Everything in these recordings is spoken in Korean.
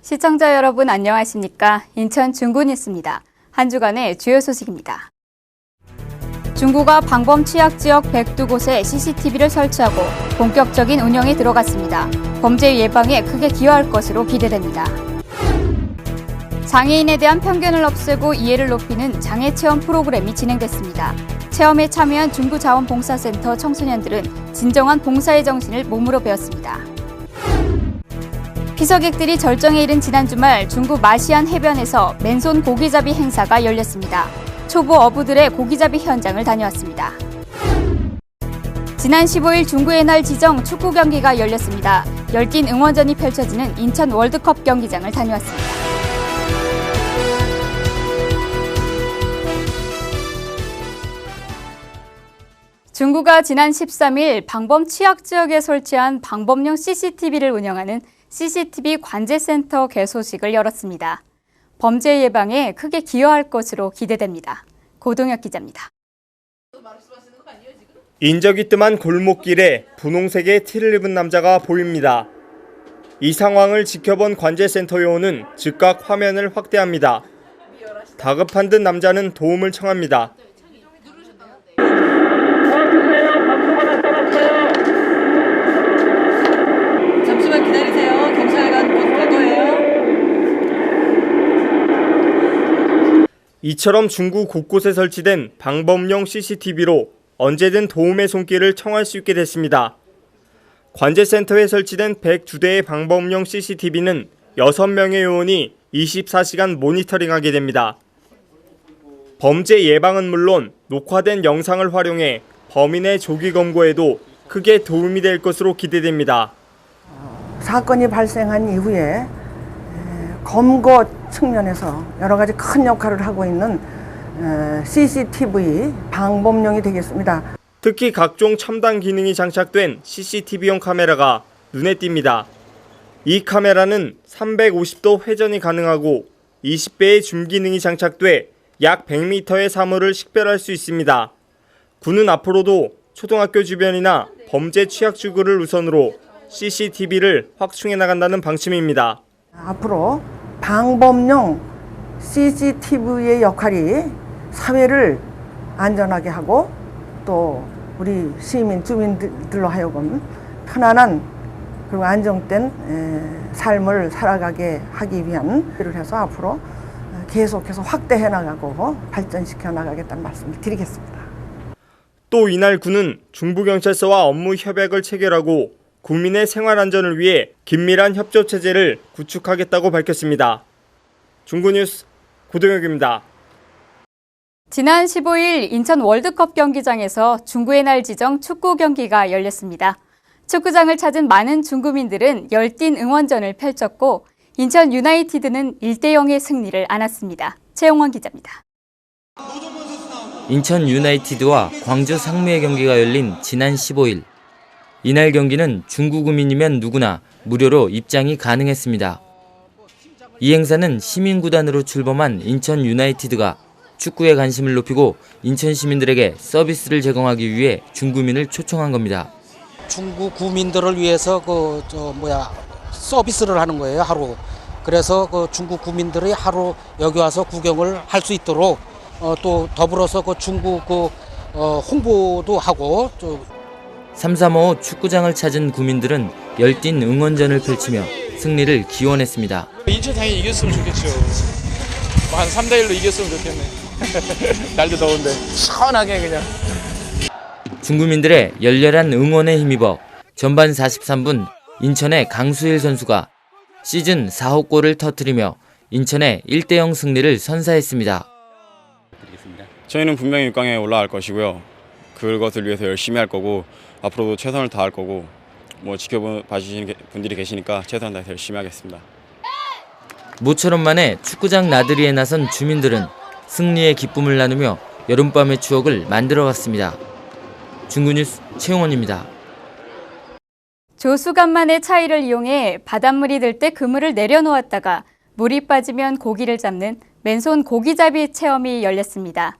시청자 여러분 안녕하십니까? 인천 중구뉴스입니다. 한 주간의 주요 소식입니다. 중구가 방범 취약 지역 102곳에 CCTV를 설치하고 본격적인 운영에 들어갔습니다. 범죄 예방에 크게 기여할 것으로 기대됩니다. 장애인에 대한 편견을 없애고 이해를 높이는 장애체험 프로그램이 진행됐습니다. 체험에 참여한 중구자원봉사센터 청소년들은 진정한 봉사의 정신을 몸으로 배웠습니다. 피서객들이 절정에 이른 지난 주말 중구 마시안 해변에서 맨손 고기잡이 행사가 열렸습니다. 초보 어부들의 고기잡이 현장을 다녀왔습니다. 지난 15일 중구의 날 지정 축구 경기가 열렸습니다. 열띤 응원전이 펼쳐지는 인천 월드컵 경기장을 다녀왔습니다. 중구가 지난 13일 방범 취약 지역에 설치한 방범용 CCTV를 운영하는 CCTV 관제센터 개소식을 열었습니다. 범죄 예방에 크게 기여할 것으로 기대됩니다. 고동혁 기자입니다. 인적이 뜸한 골목길에 분홍색의 티를 입은 남자가 보입니다. 이 상황을 지켜본 관제센터 요원은 즉각 화면을 확대합니다. 다급한 듯 남자는 도움을 청합니다. 잠시만 기다리세요. 경찰관 곧 갈 거예요. 이처럼 중구 곳곳에 설치된 방범용 CCTV로 언제든 도움의 손길을 청할 수 있게 됐습니다. 관제센터에 설치된 102대의 방범용 CCTV는 6명의 요원이 24시간 모니터링하게 됩니다. 범죄 예방은 물론 녹화된 영상을 활용해 범인의 조기 검거에도 크게 도움이 될 것으로 기대됩니다. 사건이 발생한 이후에 검거 측면에서 여러 가지 큰 역할을 하고 있는 CCTV 방범용이 되겠습니다. 특히 각종 첨단 기능이 장착된 CCTV용 카메라가 눈에 띕니다. 이 카메라는 350도 회전이 가능하고 20배의 줌 기능이 장착돼 약 100m의 사물을 식별할 수 있습니다. 군은 앞으로도 초등학교 주변이나 범죄 취약 지구를 우선으로 CCTV를 확충해 나간다는 방침입니다. 앞으로 방범용 CCTV의 역할이 사회를 안전하게 하고 또 우리 시민, 주민들로 하여금 편안한 그리고 안정된 삶을 살아가게 하기 위한 일을 해서 앞으로 계속해서 확대해 나가고 발전시켜 나가겠다는 말씀을 드리겠습니다. 또 이날 군은 중부경찰서와 업무 협약을 체결하고 국민의 생활 안전을 위해 긴밀한 협조 체제를 구축하겠다고 밝혔습니다. 중구뉴스 고동혁입니다. 지난 15일 인천 월드컵 경기장에서 중구의 날 지정 축구 경기가 열렸습니다. 축구장을 찾은 많은 중구민들은 열띤 응원전을 펼쳤고 인천 유나이티드는 1대0의 승리를 안았습니다. 최용원 기자입니다. 인천 유나이티드와 광주 상무의 경기가 열린 지난 15일. 이날 경기는 중구구민이면 누구나 무료로 입장이 가능했습니다. 이 행사는 시민구단으로 출범한 인천 유나이티드가 축구에 관심을 높이고 인천 시민들에게 서비스를 제공하기 위해 중구민을 초청한 겁니다. 중구 구민들을 위해서 서비스를 하는 거예요, 하루. 그래서 중구 구민들이 하루 여기 와서 구경을 할 수 있도록 또 더불어서 중구 홍보도 하고. 335 축구장을 찾은 구민들은 열띤 응원전을 펼치며 승리를 기원했습니다. 인천 당연히 이겼으면 좋겠죠. 한 3대1로 이겼으면 좋겠네. 날도 더운데 시원하게 그냥. 중구민들의 열렬한 응원에 힘입어 전반 43분 인천의 강수일 선수가 시즌 4호 골을 터뜨리며 인천의 1대0 승리를 선사했습니다. 저희는 분명히 6강에 올라갈 것이고요. 그것을 위해서 열심히 할 거고 앞으로도 최선을 다할 거고 봐주시는 분들이 계시니까 최선을 다해서 열심히 하겠습니다. 모처럼 만에 축구장 나들이에 나선 주민들은 승리의 기쁨을 나누며 여름밤의 추억을 만들어갔습니다. 중구뉴스 최용원입니다. 조수간만의 차이를 이용해 바닷물이 들 때 그물을 내려놓았다가 물이 빠지면 고기를 잡는 맨손 고기잡이 체험이 열렸습니다.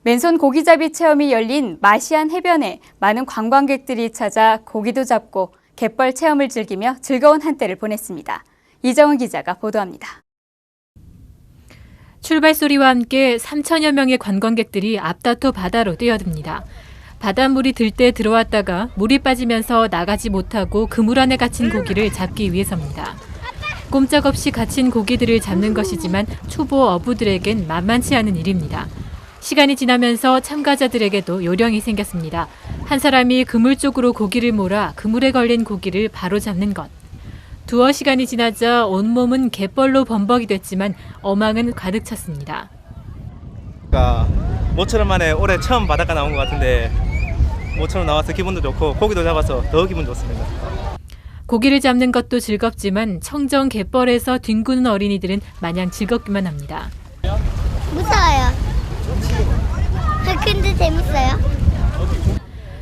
맨손 고기잡이 체험이 열린 마시안 해변에 많은 관광객들이 찾아 고기도 잡고 갯벌 체험을 즐기며 즐거운 한때를 보냈습니다. 이정은 기자가 보도합니다. 출발 소리와 함께 3천여 명의 관광객들이 앞다퉈 바다로 뛰어듭니다. 바닷물이 들 때 들어왔다가 물이 빠지면서 나가지 못하고 그물 안에 갇힌 고기를 잡기 위해서입니다. 꼼짝없이 갇힌 고기들을 잡는 것이지만 초보 어부들에겐 만만치 않은 일입니다. 시간이 지나면서 참가자들에게도 요령이 생겼습니다. 한 사람이 그물 쪽으로 고기를 몰아 그물에 걸린 고기를 바로 잡는 것. 두어 시간이 지나자 온몸은 갯벌로 범벅이 됐지만 어망은 가득 찼습니다. 모처럼 만에 올해 처음 바닷가 나온 것 같은데 모처럼 나와서 기분도 좋고 고기도 잡아서 더 기분 좋습니다. 고기를 잡는 것도 즐겁지만 청정 갯벌에서 뒹구는 어린이들은 마냥 즐겁기만 합니다. 무서워요. 근데 재밌어요.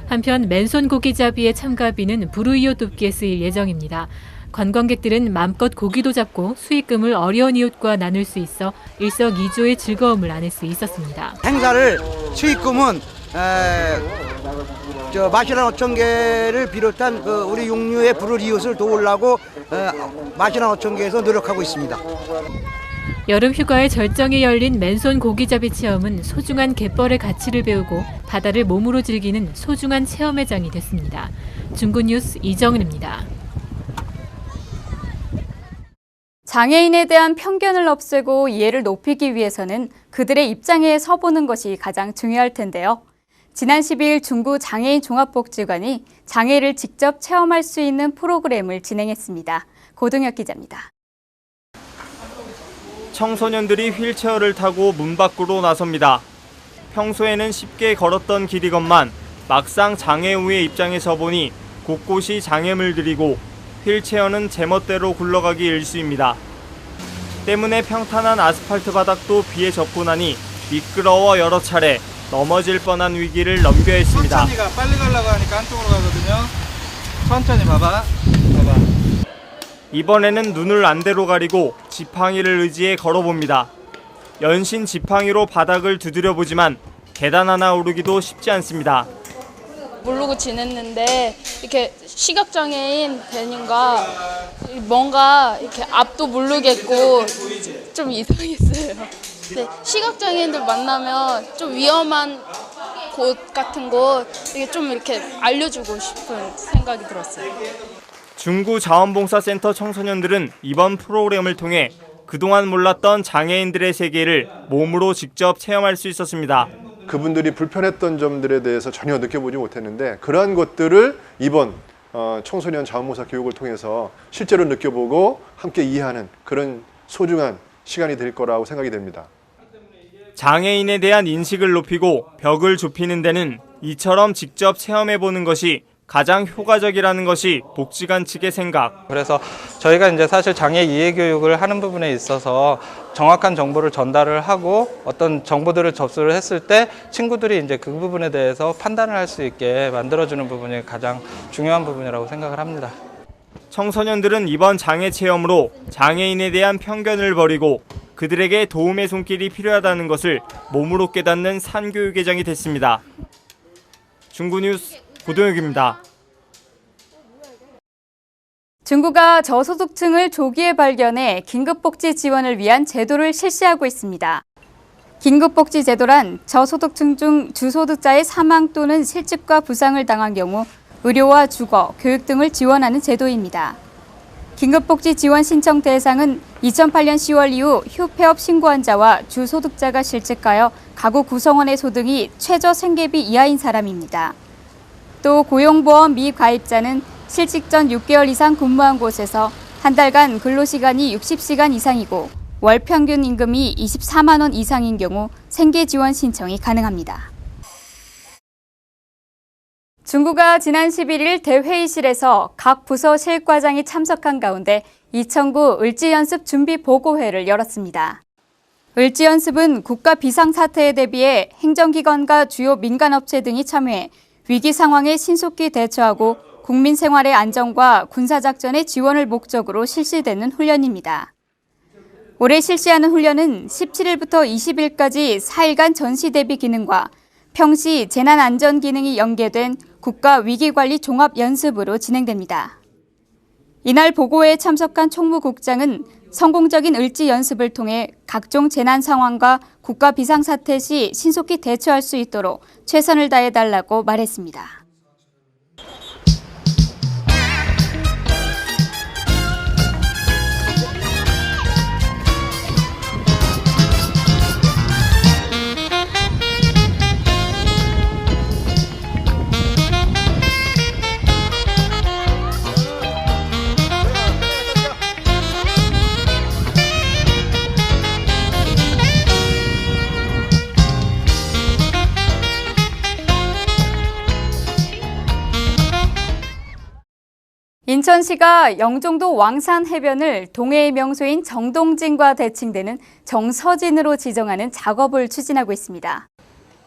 한편 맨손 고기잡이의 참가비는 불우이웃 돕기에 쓰일 예정입니다. 관광객들은 마음껏 고기도 잡고 수익금을 어려운 이웃과 나눌 수 있어 일석이조의 즐거움을 나눌 수 있었습니다. 행사를 수익금은 마시랑 어촌계를 비롯한 우리 육류의 불을 이웃을 도우려고 마시랑 어촌계에서 노력하고 있습니다. 여름 휴가의 절정에 열린 맨손 고기잡이 체험은 소중한 갯벌의 가치를 배우고 바다를 몸으로 즐기는 소중한 체험회장이 됐습니다. 중구뉴스 이정은입니다. 장애인에 대한 편견을 없애고 이해를 높이기 위해서는 그들의 입장에 서보는 것이 가장 중요할 텐데요. 지난 12일 중구 장애인 종합복지관이 장애를 직접 체험할 수 있는 프로그램을 진행했습니다. 고동혁 기자입니다. 청소년들이 휠체어를 타고 문 밖으로 나섭니다. 평소에는 쉽게 걸었던 길이건만 막상 장애우의 입장에 서보니 곳곳이 장애물들이고 휠체어는 제멋대로 굴러가기 일쑤입니다. 때문에 평탄한 아스팔트 바닥도 비에 젖고 나니 미끄러워 여러 차례 넘어질 뻔한 위기를 넘겨야 했습니다. 천천히가 빨리 가려고 하니까 한쪽으로 가거든요. 천천히 봐봐. 이번에는 눈을 안대로 가리고 지팡이를 의지해 걸어봅니다. 연신 지팡이로 바닥을 두드려보지만 계단 하나 오르기도 쉽지 않습니다. 모르고 지냈는데 이렇게 시각장애인 되니까 뭔가 이렇게 앞도 모르겠고 좀 이상했어요. 근데 시각장애인들 만나면 좀 위험한 곳 같은 곳 이게 좀 이렇게 알려주고 싶은 생각이 들었어요. 중구 자원봉사센터 청소년들은 이번 프로그램을 통해 그동안 몰랐던 장애인들의 세계를 몸으로 직접 체험할 수 있었습니다. 그분들이 불편했던 점들에 대해서 전혀 느껴보지 못했는데 그러한 것들을 이번 청소년 자원봉사 교육을 통해서 실제로 느껴보고 함께 이해하는 그런 소중한 시간이 될 거라고 생각이 됩니다. 장애인에 대한 인식을 높이고 벽을 좁히는 데는 이처럼 직접 체험해보는 것이 가장 효과적이라는 것이 복지관 측의 생각. 그래서 저희가 이제 사실 장애 이해 교육을 하는 부분에 있어서 정확한 정보를 전달을 하고 어떤 정보들을 접수를 했을 때 친구들이 이제 그 부분에 대해서 판단을 할 수 있게 만들어주는 부분이 가장 중요한 부분이라고 생각을 합니다. 청소년들은 이번 장애 체험으로 장애인에 대한 편견을 버리고 그들에게 도움의 손길이 필요하다는 것을 몸으로 깨닫는 산교육회장이 됐습니다. 중구뉴스 고동혁입니다. 중구가 저소득층을 조기에 발견해 긴급복지 지원을 위한 제도를 실시하고 있습니다. 긴급복지 제도란 저소득층 중 주소득자의 사망 또는 실직과 부상을 당한 경우 의료와 주거, 교육 등을 지원하는 제도입니다. 긴급복지 지원 신청 대상은 2008년 10월 이후 휴폐업 신고한 자와 주소득자가 실직하여 가구 구성원의 소득이 최저 생계비 이하인 사람입니다. 또 고용보험 미가입자는 실직 전 6개월 이상 근무한 곳에서 한 달간 근로시간이 60시간 이상이고 월 평균 임금이 24만 원 이상인 경우 생계지원 신청이 가능합니다. 중구가 지난 11일 대회의실에서 각 부서 실과장이 참석한 가운데 이천구 을지연습 준비보고회를 열었습니다. 을지연습은 국가 비상사태에 대비해 행정기관과 주요 민간업체 등이 참여해 위기 상황에 신속히 대처하고 국민 생활의 안정과 군사작전의 지원을 목적으로 실시되는 훈련입니다. 올해 실시하는 훈련은 17일부터 20일까지 4일간 전시 대비 기능과 평시 재난안전 기능이 연계된 국가 위기관리 종합연습으로 진행됩니다. 이날 보고회에 참석한 총무국장은 성공적인 을지 연습을 통해 각종 재난 상황과 국가 비상사태 시 신속히 대처할 수 있도록 최선을 다해달라고 말했습니다. 인천시가 영종도 왕산 해변을 동해의 명소인 정동진과 대칭되는 정서진으로 지정하는 작업을 추진하고 있습니다.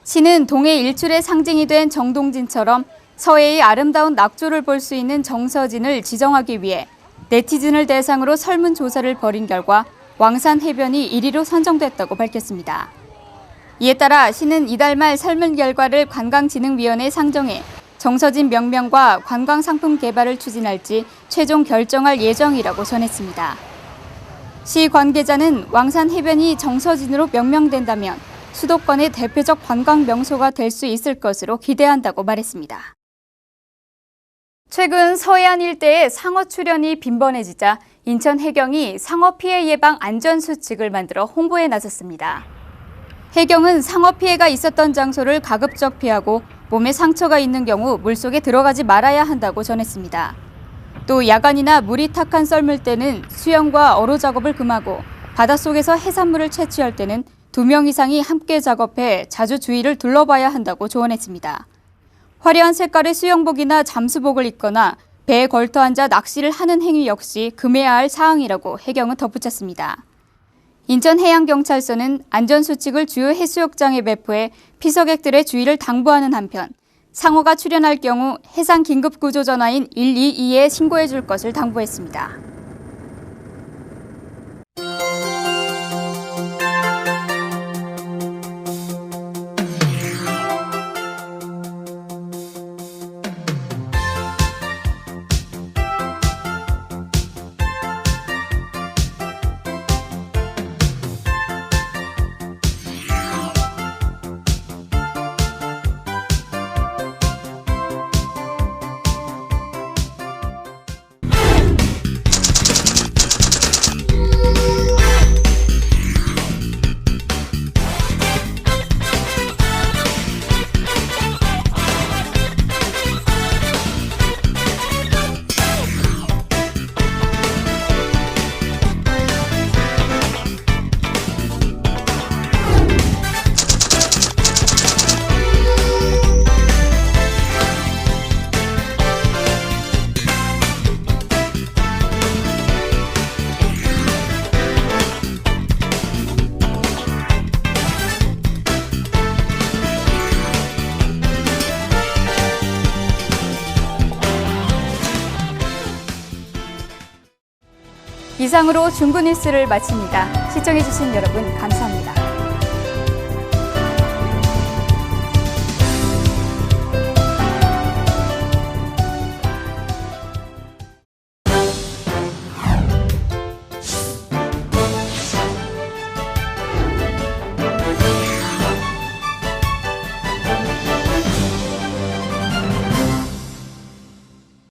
시는 동해 일출의 상징이 된 정동진처럼 서해의 아름다운 낙조를 볼 수 있는 정서진을 지정하기 위해 네티즌을 대상으로 설문조사를 벌인 결과 왕산 해변이 1위로 선정됐다고 밝혔습니다. 이에 따라 시는 이달 말 설문 결과를 관광진흥위원회에 상정해 정서진 명명과 관광상품 개발을 추진할지 최종 결정할 예정이라고 전했습니다. 시 관계자는 왕산 해변이 정서진으로 명명된다면 수도권의 대표적 관광 명소가 될 수 있을 것으로 기대한다고 말했습니다. 최근 서해안 일대에 상어 출현이 빈번해지자 인천해경이 상어 피해 예방 안전수칙을 만들어 홍보에 나섰습니다. 해경은 상어 피해가 있었던 장소를 가급적 피하고 몸에 상처가 있는 경우 물속에 들어가지 말아야 한다고 전했습니다. 또 야간이나 물이 탁한 썰물 때는 수영과 어로 작업을 금하고 바닷속에서 해산물을 채취할 때는 2명 이상이 함께 작업해 자주 주위를 둘러봐야 한다고 조언했습니다. 화려한 색깔의 수영복이나 잠수복을 입거나 배에 걸터 앉아 낚시를 하는 행위 역시 금해야 할 사항이라고 해경은 덧붙였습니다. 인천해양경찰서는 안전수칙을 주요 해수욕장에 배포해 피서객들의 주의를 당부하는 한편 상어가 출현할 경우 해상긴급구조전화인 122에 신고해 줄 것을 당부했습니다. 이상으로 중구 뉴스를 마칩니다. 시청해주신 여러분 감사합니다.